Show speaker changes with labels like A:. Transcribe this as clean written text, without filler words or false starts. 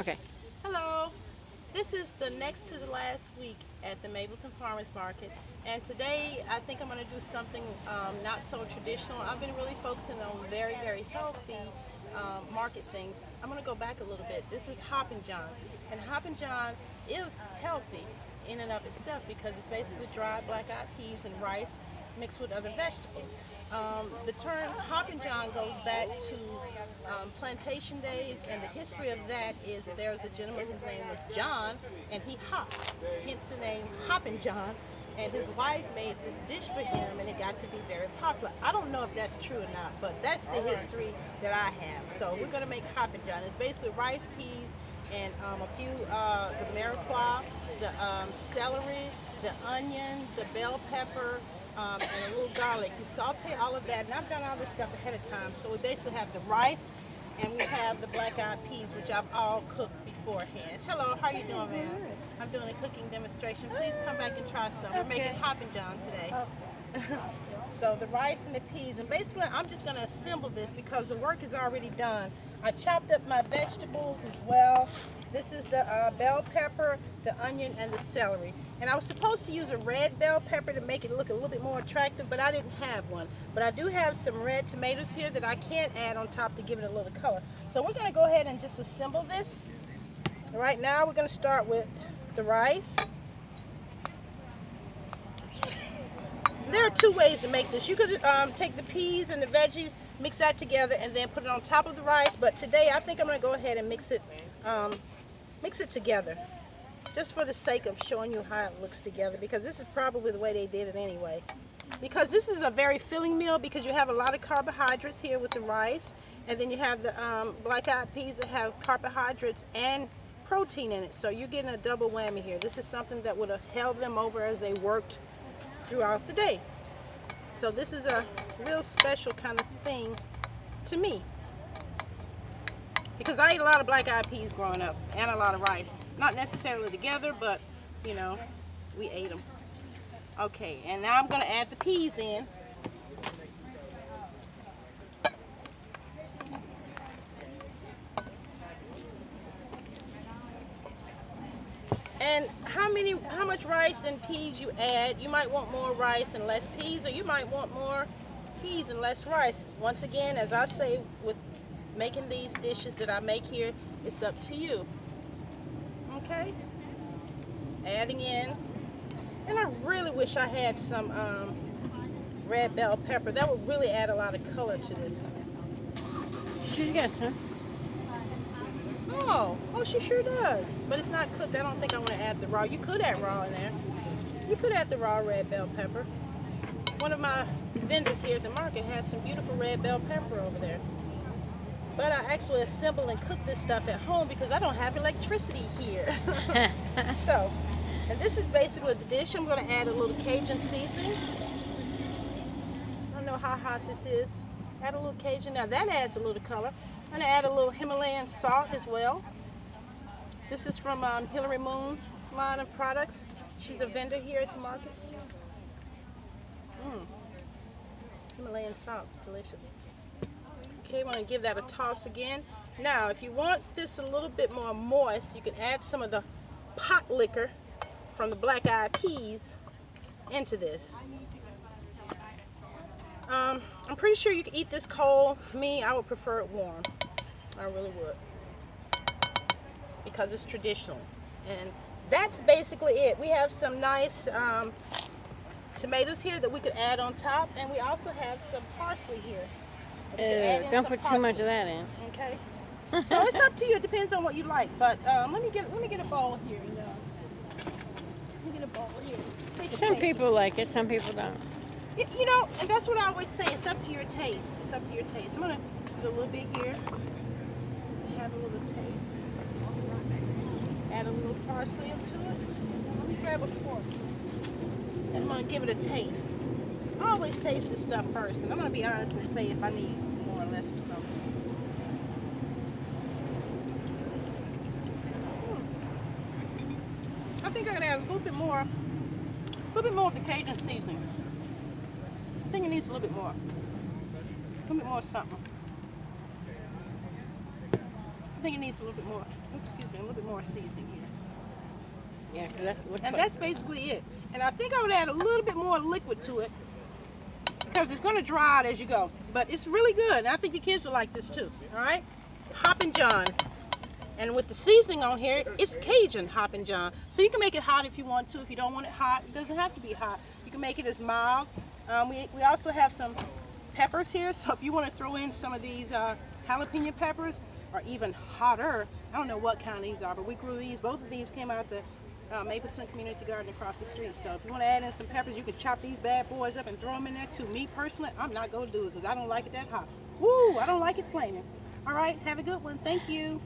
A: Okay.
B: Hello. This is the next to the last week at the Mableton Farmers Market, and today I think I'm going to do something not so traditional. I've been really focusing on very healthy market things. I'm going to go back a little bit. This is Hoppin John, and Hoppin John is healthy in and of itself because it's basically dried black-eyed peas and rice mixed with other vegetables. The term Hoppin John goes back to plantation days, and the history of that is that there was a gentleman whose name was John, and he hopped, hence the name Hoppin John. And his wife made this dish for him, and it got to be very popular. I don't know if that's true or not, but that's the history that I have. So we're going to make Hoppin John. It's basically rice, peas, and a few the marijuana, the celery, the onion, the bell pepper, and a little garlic. You saute all of that, and I've done all this stuff ahead of time. So we basically have the rice, and we have the black-eyed peas, which I've all cooked beforehand. Hello, how you doing, ma'am? I'm doing a cooking demonstration. Please come back and try some. We're making Hoppin John today. So the rice and the peas, and basically I'm just going to assemble this because the work is already done. I chopped up my vegetables as well. This is the bell pepper, the onion, and the celery. And I was supposed to use a red bell pepper to make it look a little bit more attractive, but I didn't have one. But I do have some red tomatoes here that I can add on top to give it a little color. So we're going to go ahead and just assemble this. Right now we're going to start with the rice. There are two ways to make this. You could take the peas and the veggies, mix that together, and then put it on top of the rice. But today I think I'm going to go ahead and mix it together, just for the sake of showing you how it looks together, because this is probably the way they did it anyway. Because this is a very filling meal, because you have a lot of carbohydrates here with the rice, and then you have the black-eyed peas that have carbohydrates and protein in it. So you're getting a double whammy here. This is something that would have held them over as they worked throughout the day. So this is a real special kind of thing to me, because I ate a lot of black-eyed peas growing up and a lot of rice. Not necessarily together, but you know, we ate them. Okay, and now I'm going to add the peas in. And how much rice and peas you add, you might want more rice and less peas, or you might want more peas and less rice. Once again, as I say with making these dishes that I make here, it's up to you. Okay? Adding in. And I really wish I had some red bell pepper. That would really add a lot of color to this.
A: She's got some.
B: Oh, she sure does. But it's not cooked. I don't think I want to add the raw. You could add raw in there. You could add the raw red bell pepper. One of my vendors here at the market has some beautiful red bell pepper over there. But I actually assemble and cook this stuff at home because I don't have electricity here. So, and this is basically the dish. I'm going to add a little Cajun seasoning. I don't know how hot this is. Add a little Cajun. Now that adds a little color. I'm going to add a little Himalayan salt as well. This is from Hillary Moon line of products. She's a vendor here at the market. Himalayan salt, it's delicious. Okay, I want to give that a toss again. Now, if you want this a little bit more moist, you can add some of the pot liquor from the black-eyed peas into this. I'm pretty sure you can eat this cold. Me, I would prefer it warm. I really would, because it's traditional. And that's basically it. We have some nice tomatoes here that we could add on top, and we also have some parsley here.
A: Don't put too much of that in.
B: Okay. So it's up to you. It depends on what you like. But let me get a bowl here. Let me get a bowl here.
A: Some people like it, some people don't.
B: You know, and that's what I always say. It's up to your taste. It's up to your taste. I'm gonna put a little bit here. Have a little taste. Add a little parsley up to it. Let me grab a fork. And I'm gonna give it a taste. I always taste this stuff first, and I'm gonna be honest and say if I need more or less or something. I think I'm gonna add a little bit more of the Cajun seasoning. I think it needs a little bit more. A little bit more something. think it needs a little bit more, excuse me, a little bit more seasoning here.
A: Yeah, because that's looks
B: And
A: like.
B: that's basically it. And I think I would add a little bit more liquid to it because it's going to dry out as you go. But it's really good. And I think the kids will like this too. All right? Hoppin John. And with the seasoning on here, it's Cajun Hoppin John. So you can make it hot if you want to. If you don't want it hot, it doesn't have to be hot. You can make it as mild. We also have some peppers here. So if you want to throw in some of these jalapeno peppers, or even hotter, I don't know what kind these are, but we grew these. Both of these came out the Mableton Community Garden across the street. So if you want to add in some peppers, you can chop these bad boys up and throw them in there too. Me personally, I'm not going to do it because I don't like it that hot. Woo, I don't like it flaming. All right, have a good one. Thank you.